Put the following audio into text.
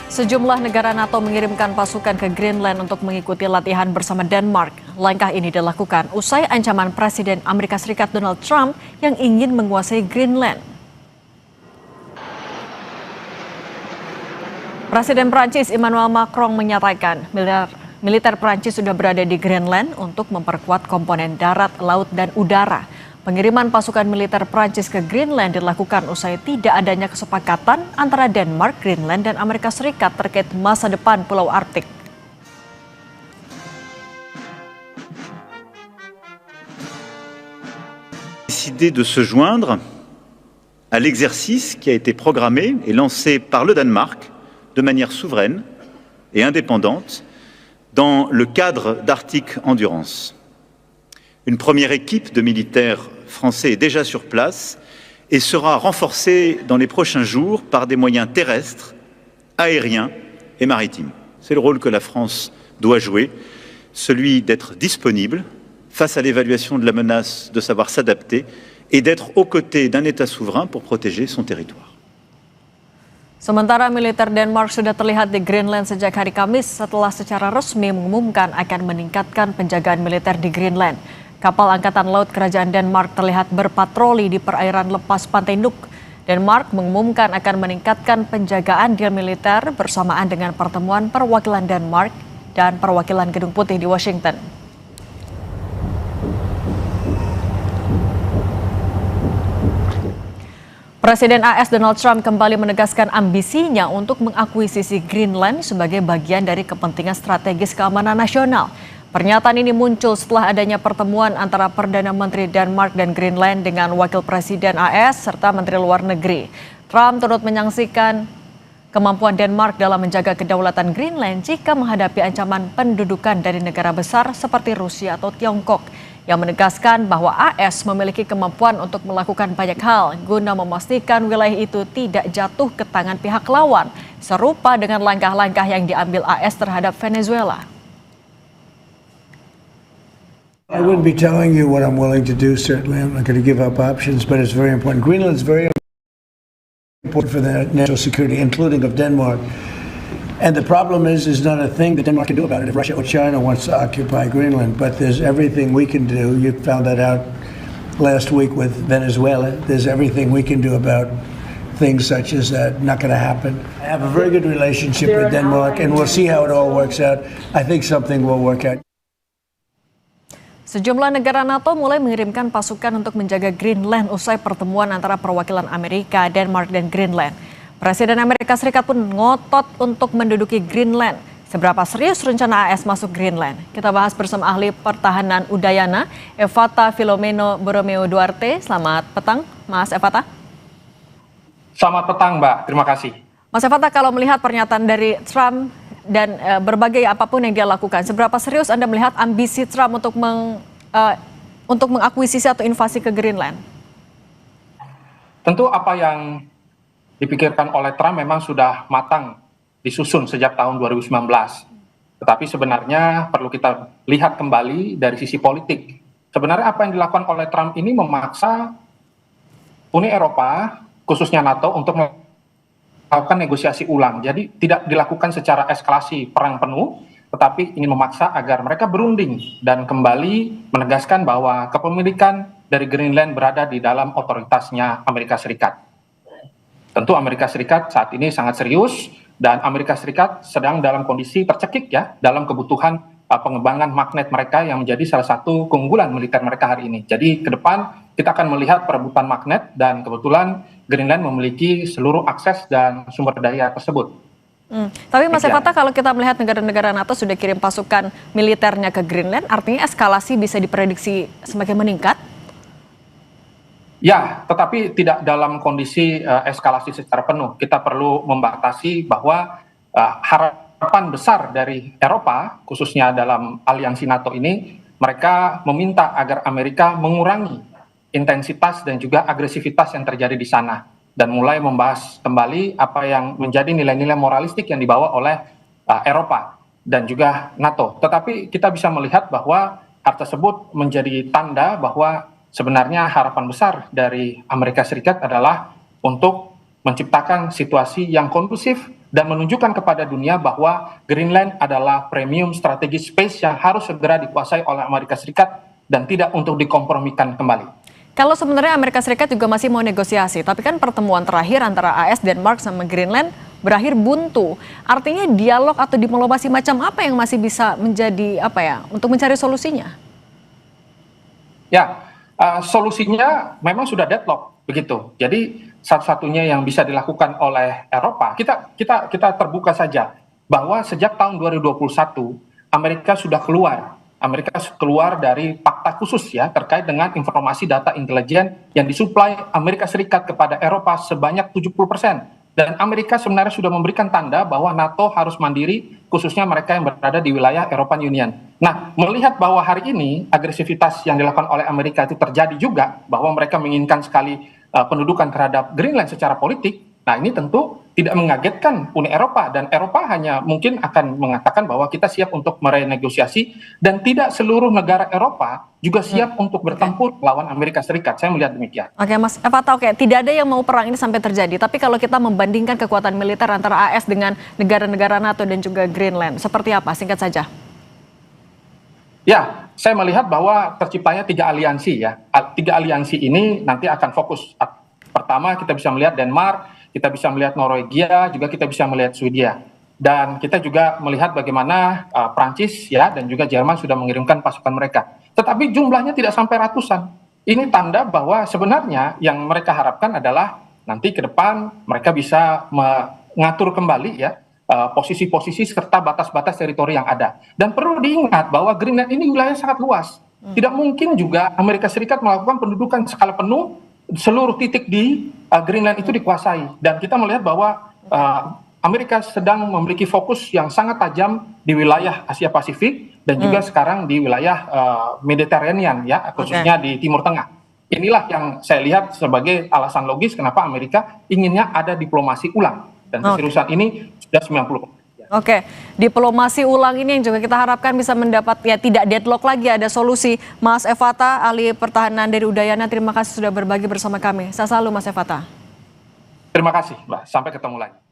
Sejumlah negara NATO mengirimkan pasukan ke Greenland untuk mengikuti latihan bersama Denmark. Langkah ini dilakukan usai ancaman Presiden Amerika Serikat Donald Trump yang ingin menguasai Greenland. Presiden Prancis Emmanuel Macron menyatakan militer Prancis sudah berada di Greenland untuk memperkuat komponen darat, laut, dan udara. Pengiriman pasukan militer Prancis ke Greenland dilakukan usai tidak adanya kesepakatan antara Denmark, Greenland, dan Amerika Serikat terkait masa depan Pulau Arktik. Décidé de se joindre à l'exercice qui a été programmé et lancé par le Danemark de manière souveraine et indépendante dans le cadre d'Arctic Endurance. Une première équipe de militaires français est déjà sur place et sera renforcée dans les prochains jours par des moyens terrestres, aériens et maritimes. C'est le rôle que la France doit jouer, celui d'être disponible face à l'évaluation de la menace, de savoir s'adapter et d'être aux côtés d'un État souverain pour protéger son territoire. Sementara militer Denmark sudah terlihat di Greenland sejak hari Kamis setelah secara resmi mengumumkan akan meningkatkan penjagaan militer di Greenland. Kapal Angkatan Laut Kerajaan Denmark terlihat berpatroli di perairan lepas Pantai Nuuk. Denmark mengumumkan akan meningkatkan penjagaan di militer bersamaan dengan pertemuan perwakilan Denmark dan perwakilan Gedung Putih di Washington. Presiden AS Donald Trump kembali menegaskan ambisinya untuk mengakuisisi Greenland sebagai bagian dari kepentingan strategis keamanan nasional. Pernyataan ini muncul setelah adanya pertemuan antara Perdana Menteri Denmark dan Greenland dengan Wakil Presiden AS serta Menteri Luar Negeri. Trump turut menyaksikan kemampuan Denmark dalam menjaga kedaulatan Greenland jika menghadapi ancaman pendudukan dari negara besar seperti Rusia atau Tiongkok, yang menegaskan bahwa AS memiliki kemampuan untuk melakukan banyak hal guna memastikan wilayah itu tidak jatuh ke tangan pihak lawan, serupa dengan langkah-langkah yang diambil AS terhadap Venezuela. I wouldn't be telling you what I'm willing to do, certainly. I'm not going to give up options, but it's very important. Greenland's very important for the national security, including of Denmark. And the problem is not a thing that Denmark can do about it if Russia or China wants to occupy Greenland. But there's everything we can do. You found that out last week with Venezuela. There's everything we can do about things such as that. Not going to happen. I have a very good relationship with Denmark, and we'll see how it all works out. I think something will work out. Sejumlah negara NATO mulai mengirimkan pasukan untuk menjaga Greenland usai pertemuan antara perwakilan Amerika, Denmark, dan Greenland. Presiden Amerika Serikat pun ngotot untuk menduduki Greenland. Seberapa serius rencana AS masuk Greenland? Kita bahas bersama ahli pertahanan Udayana, Evata Filomeno Borromeo Duarte. Selamat petang, Mas Evata. Selamat petang, Mbak. Terima kasih. Mas Evata, kalau melihat pernyataan dari Trump dan berbagai apapun yang dia lakukan, seberapa serius Anda melihat ambisi Trump untuk mengakuisisi atau invasi ke Greenland? Tentu apa yang dipikirkan oleh Trump memang sudah matang disusun sejak tahun 2019. Tetapi sebenarnya perlu kita lihat kembali dari sisi politik. Sebenarnya apa yang dilakukan oleh Trump ini memaksa Uni Eropa, khususnya NATO, untuk melakukan negosiasi ulang. Jadi tidak dilakukan secara eskalasi perang penuh, tetapi ingin memaksa agar mereka berunding dan kembali menegaskan bahwa kepemilikan dari Greenland berada di dalam otoritasnya Amerika Serikat. Tentu Amerika Serikat saat ini sangat serius dan Amerika Serikat sedang dalam kondisi tercekik ya dalam kebutuhan pengembangan magnet mereka yang menjadi salah satu keunggulan militer mereka hari ini. Jadi ke depan kita akan melihat perebutan magnet dan kebetulan Greenland memiliki seluruh akses dan sumber daya tersebut. Tapi Mas Evata, kalau kita melihat negara-negara NATO sudah kirim pasukan militernya ke Greenland, artinya eskalasi bisa diprediksi semakin meningkat? Ya, tetapi tidak dalam kondisi eskalasi secara penuh. Kita perlu membatasi bahwa harapan besar dari Eropa, khususnya dalam aliansi NATO ini, mereka meminta agar Amerika mengurangi intensitas dan juga agresivitas yang terjadi di sana dan mulai membahas kembali apa yang menjadi nilai-nilai moralistik yang dibawa oleh Eropa dan juga NATO. Tetapi kita bisa melihat bahwa hal tersebut menjadi tanda bahwa sebenarnya harapan besar dari Amerika Serikat adalah untuk menciptakan situasi yang kondusif dan menunjukkan kepada dunia bahwa Greenland adalah premium strategic space yang harus segera dikuasai oleh Amerika Serikat dan tidak untuk dikompromikan kembali. Kalau sebenarnya Amerika Serikat juga masih mau negosiasi, tapi kan pertemuan terakhir antara AS, Denmark sama Greenland berakhir buntu. Artinya dialog atau diplomasi macam apa yang masih bisa menjadi untuk mencari solusinya? Ya, solusinya memang sudah deadlock begitu. Jadi satu-satunya yang bisa dilakukan oleh Eropa, kita terbuka saja bahwa sejak tahun 2021 Amerika sudah keluar dari fakta khusus ya terkait dengan informasi data intelijen yang disuplai Amerika Serikat kepada Eropa sebanyak 70%. Dan Amerika sebenarnya sudah memberikan tanda bahwa NATO harus mandiri, khususnya mereka yang berada di wilayah European Union. Nah, melihat bahwa hari ini agresivitas yang dilakukan oleh Amerika itu terjadi juga, bahwa mereka menginginkan sekali pendudukan terhadap Greenland secara politik, nah ini tentu tidak mengagetkan Uni Eropa, dan Eropa hanya mungkin akan mengatakan bahwa kita siap untuk merenegosiasi, dan tidak seluruh negara Eropa juga siap untuk bertempur lawan Amerika Serikat. Saya melihat demikian. Oke, Mas Fata, tidak ada yang mau perang ini sampai terjadi. Tapi kalau kita membandingkan kekuatan militer antara AS dengan negara-negara NATO dan juga Greenland, seperti apa? Singkat saja. Ya, saya melihat bahwa terciptanya 3 aliansi ya. 3 aliansi ini nanti akan fokus. Pertama, kita bisa melihat Denmark, kita bisa melihat Norwegia, juga kita bisa melihat Swedia. Dan kita juga melihat bagaimana Prancis ya dan juga Jerman sudah mengirimkan pasukan mereka. Tetapi jumlahnya tidak sampai ratusan. Ini tanda bahwa sebenarnya yang mereka harapkan adalah nanti ke depan mereka bisa mengatur kembali ya posisi-posisi serta batas-batas teritori yang ada. Dan perlu diingat bahwa Greenland ini wilayah sangat luas. Tidak mungkin juga Amerika Serikat melakukan pendudukan skala penuh seluruh titik di Greenland itu dikuasai. Dan kita melihat bahwa Amerika sedang memiliki fokus yang sangat tajam di wilayah Asia Pasifik dan juga sekarang di wilayah Mediterranean ya, khususnya di Timur Tengah. Inilah yang saya lihat sebagai alasan logis kenapa Amerika inginnya ada diplomasi ulang, dan keseriusan ini sudah 90%. Oke, diplomasi ulang ini yang juga kita harapkan bisa mendapat ya tidak deadlock lagi, ada solusi. Mas Evata, ahli pertahanan dari Udayana, terima kasih sudah berbagi bersama kami. Saya selalu Mas Evata. Terima kasih, Mbak. Sampai ketemu lagi.